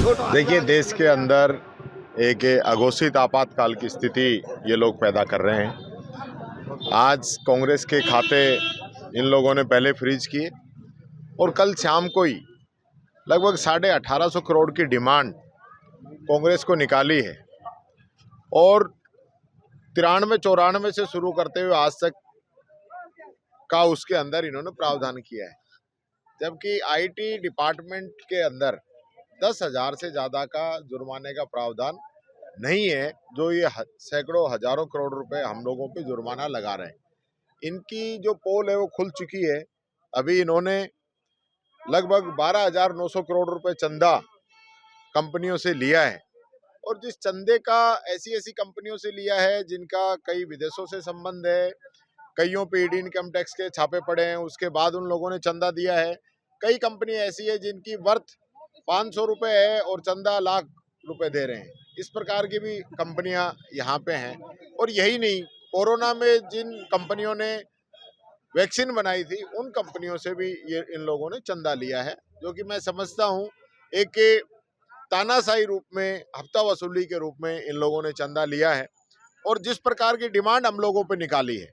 देखिए, देश के अंदर एक अघोषित आपातकाल की स्थिति ये लोग पैदा कर रहे हैं। आज कांग्रेस के खाते इन लोगों ने पहले फ्रीज किए और कल शाम को ही लगभग 1850 करोड़ की डिमांड कांग्रेस को निकाली है और 93-94 से शुरू करते हुए आज तक का उसके अंदर इन्होंने प्रावधान किया है। जबकि आईटी डिपार्टमेंट के अंदर 10,000 से ज़्यादा का जुर्माने का प्रावधान नहीं है, जो ये सैकड़ों हजारों करोड़ रुपए हम लोगों पे जुर्माना लगा रहे हैं। इनकी जो पोल है वो खुल चुकी है। अभी इन्होंने लगभग 12,900 करोड़ रुपए चंदा कंपनियों से लिया है और जिस चंदे का ऐसी कंपनियों से लिया है जिनका कई विदेशों से संबंध है, कईयों पे ईडी इनकम टैक्स के छापे पड़े हैं, उसके बाद उन लोगों ने चंदा दिया है। कई कंपनी ऐसी है जिनकी वर्थ 500 रुपये है और चंदा लाख रुपए दे रहे हैं। इस प्रकार की भी कंपनियां यहाँ पे हैं। और यही नहीं, कोरोना में जिन कंपनियों ने वैक्सीन बनाई थी उन कंपनियों से भी ये इन लोगों ने चंदा लिया है, जो कि मैं समझता हूँ एक तानाशाही रूप में, हफ्ता वसूली के रूप में इन लोगों ने चंदा लिया है। और जिस प्रकार की डिमांड हम लोगों पे निकाली है,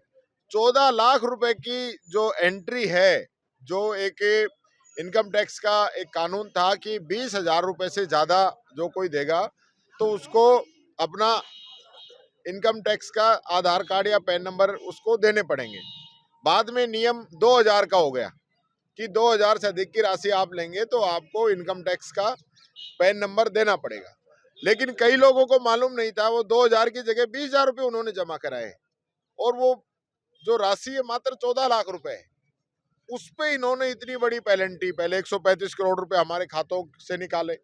14 लाख रुपए की जो एंट्री है, जो एक इनकम टैक्स का एक कानून था कि 20,000 रुपए से ज़्यादा जो कोई देगा तो उसको अपना इनकम टैक्स का आधार कार्ड या पैन नंबर उसको देने पड़ेंगे। बाद में नियम 2,000 का हो गया कि 2,000 से अधिक की राशि आप लेंगे तो आपको इनकम टैक्स का पैन नंबर देना पड़ेगा। लेकिन कई लोगों को मालूम नहीं था, वो 2,000 की जगह 20,000 रुपये उन्होंने जमा कराए और वो जो राशि है मात्र 14 लाख रुपए है। उस पे इन्होंने इतनी बड़ी पेनल्टी, पहले 135 करोड़ रुपए हमारे खातों से निकाले,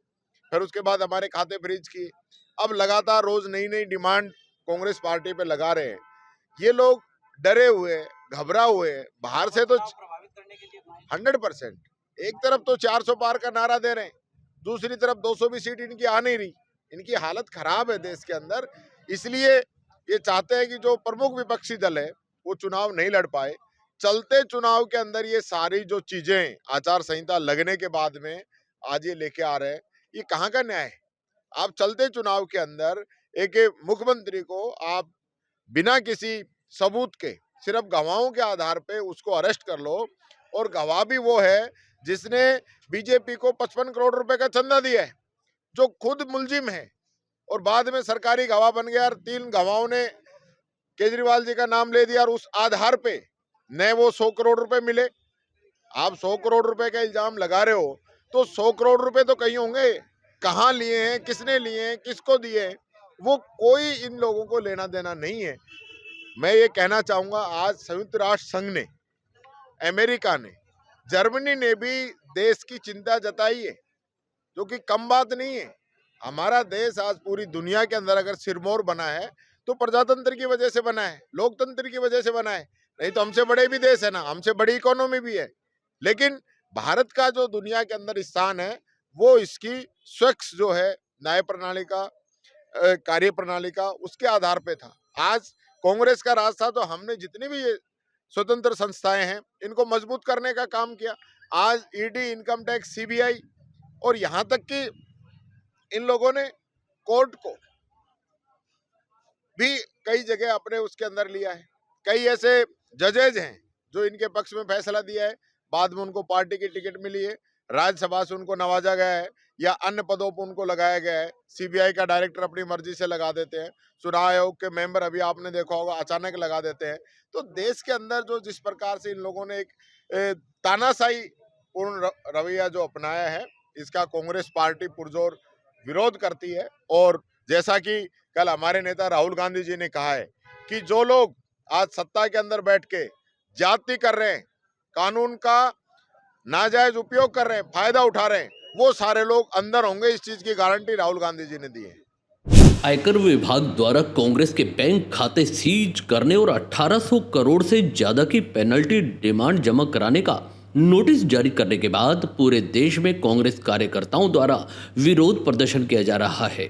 फिर उसके बाद हमारे खाते फ्रीज किए। अब लगातार रोज नई नई डिमांड कांग्रेस पार्टी पे लगा रहे हैं। ये लोग डरे हुए, घबरा हुए, बाहर से तो 100%, एक तरफ तो 400 पार का नारा दे रहे हैं, दूसरी तरफ 200 भी सीट इनकी आ नहीं रही। इनकी हालत खराब है देश के अंदर। इसलिए ये चाहते हैं कि जो प्रमुख विपक्षी दल है वो चुनाव नहीं लड़ पाए। चलते चुनाव के अंदर ये सारी जो चीजें आचार संहिता लगने के बाद में आज ये लेके आ रहे हैं, ये कहाँ का न्याय है? आप चलते चुनाव के अंदर एक मुख्यमंत्री को आप बिना किसी सबूत के, सिर्फ गवाहों के आधार पे उसको अरेस्ट कर लो, और गवाह भी वो है जिसने बीजेपी को 55 करोड़ रुपए का चंदा दिया है, जो खुद मुलजिम है और बाद में सरकारी गवाह बन गया। और 3 गवाहों ने केजरीवाल जी का नाम ले दिया और उस आधार पे न वो 100 करोड़ रुपए मिले। आप 100 करोड़ रुपए का इल्जाम लगा रहे हो तो 100 करोड़ रुपए तो कहीं होंगे, कहाँ लिए हैं, किसने लिए हैं, किसको दिए हैं, वो कोई इन लोगों को लेना देना नहीं है। मैं ये कहना चाहूंगा, आज संयुक्त राष्ट्र संघ ने, अमेरिका ने, जर्मनी ने भी देश की चिंता जताई है, जो कि कम बात नहीं है। हमारा देश आज पूरी दुनिया के अंदर अगर सिरमौर बना है तो प्रजातंत्र की वजह से बना है, लोकतंत्र की वजह से बना है। नहीं तो हमसे बड़े भी देश है ना, हमसे बड़ी इकोनॉमी भी है, लेकिन भारत का जो दुनिया के अंदर स्थान है वो इसकी स्वच्छ जो है न्याय प्रणाली का, कार्य प्रणाली का, उसके आधार पे था। आज कांग्रेस का राज था तो हमने जितनी भी ये स्वतंत्र संस्थाएं हैं इनको मजबूत करने का काम किया। आज ईडी, इनकम टैक्स, सीबीआई और यहाँ तक कि इन लोगों ने कोर्ट को भी कई जगह अपने उसके अंदर लिया है। कई ऐसे जजेज हैं जो इनके पक्ष में फैसला दिया है, बाद में उनको पार्टी की टिकट मिली है, राज्यसभा से उनको नवाजा गया है या अन्य पदों पर उनको लगाया गया है। सीबीआई का डायरेक्टर अपनी मर्जी से लगा देते हैं, चुनाव आयोग के मेंबर अभी आपने देखा होगा अचानक लगा देते हैं। तो देश के अंदर जो जिस प्रकार से इन लोगों ने एक तानाशाही पूर्ण रवैया जो अपनाया है, इसका कांग्रेस पार्टी पुरजोर विरोध करती है। और जैसा कि कल हमारे नेता राहुल गांधी जी ने कहा है कि जो लोग आज सत्ता के अंदर बैठ के जाति कर रहे हैं, कानून का नाजायज उपयोग कर रहे हैं, फायदा उठा रहे हैं, वो सारे लोग अंदर होंगे। इस चीज की गारंटी राहुल गांधी जी ने दी है। आयकर विभाग द्वारा कांग्रेस के बैंक खाते सीज करने और 1800 करोड़ से ज्यादा की पेनल्टी डिमांड जमा कराने का नोटिस जारी करने के बाद पूरे देश में कांग्रेस कार्यकर्ताओं द्वारा विरोध प्रदर्शन किया जा रहा है।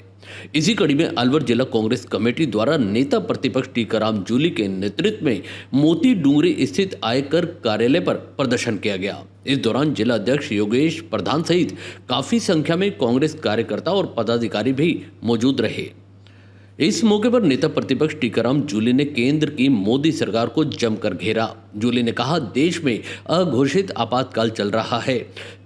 इसी कड़ी में अलवर जिला कांग्रेस कमेटी द्वारा नेता प्रतिपक्ष टीकाराम जूली के नेतृत्व में मोती डूंगरी स्थित आयकर कार्यालय पर प्रदर्शन किया गया। इस दौरान जिला अध्यक्ष योगेश प्रधान सहित काफी संख्या में कांग्रेस कार्यकर्ता और पदाधिकारी भी मौजूद रहे। इस मौके पर नेता प्रतिपक्ष टीकाराम जूली ने केंद्र की मोदी सरकार को जमकर घेरा। जूली ने कहा, देश में अघोषित आपातकाल चल रहा है,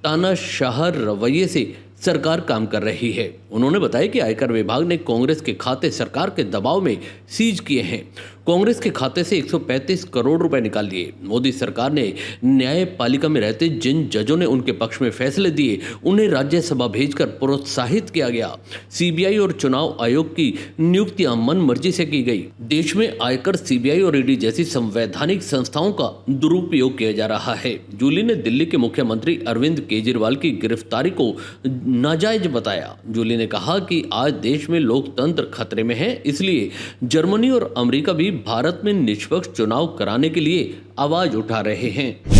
तानाशाह रवैये से सरकार काम कर रही है। उन्होंने बताया कि आयकर विभाग ने कांग्रेस के खाते सरकार के दबाव में सीज किए हैं। कांग्रेस के खाते से 135 करोड़ रुपए निकाल लिए। मोदी सरकार ने न्यायपालिका में रहते जिन जजों ने उनके पक्ष में फैसले दिए, उन्हें राज्यसभा भेजकर प्रोत्साहित किया गया। सीबीआई और चुनाव आयोग की नियुक्तियां मन मर्जी से की गई। देश में आयकर, सीबीआई और ईडी जैसी संवैधानिक संस्थाओं का दुरुपयोग किया जा रहा है। जूली ने दिल्ली के मुख्यमंत्री अरविंद केजरीवाल की गिरफ्तारी को नाजायज बताया। जूली ने कहा कि आज देश में लोकतंत्र खतरे में है, इसलिए जर्मनी और अमेरिका भी भारत में निष्पक्ष चुनाव कराने के लिए आवाज उठा रहे हैं।